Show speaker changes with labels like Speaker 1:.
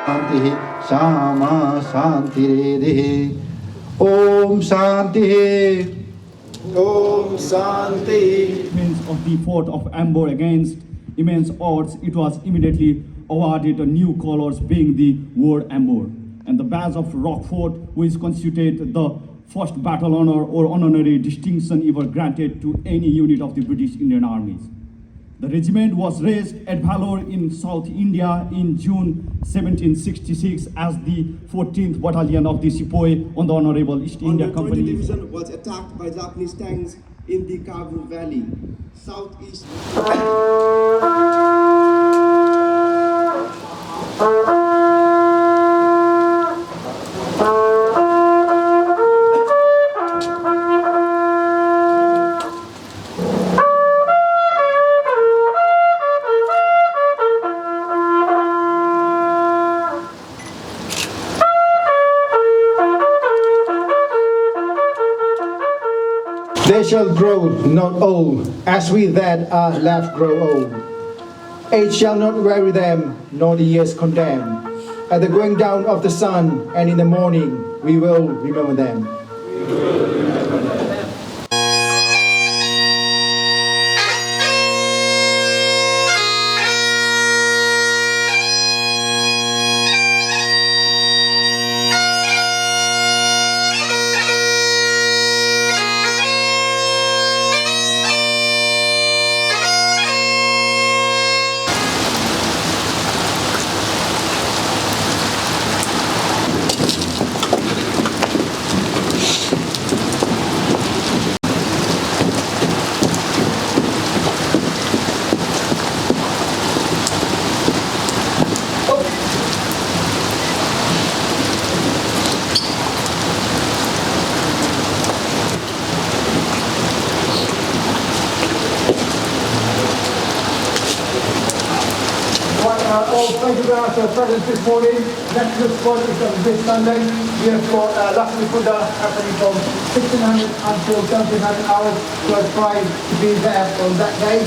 Speaker 1: Shanti Shama Shanti Redhi Om Shanti
Speaker 2: Om Shanti.
Speaker 3: Means of the fort of Ambor against immense odds, it was immediately awarded a new colors being the word Ambor. And the badge of Rockfort, which constituted the first battle honor or honorary distinction ever granted to any unit of the British Indian armies. The regiment was raised at Vellore in South India in June 1766 as the 14th Battalion of the Sepoy on the Honorable East India Company.
Speaker 2: The division was attacked by Japanese tanks in the Kabul Valley, southeast.
Speaker 1: They shall grow not old, as we that are left grow old. Age shall not weary them, nor the years condemn. At the going down of the sun, and in the morning, we will remember them. Thank you very much for your presence this morning. Next to the squad is this Sunday. We have got Lakshmi Buddha happening from 1600 until 1700 hours. So try to be there on that day.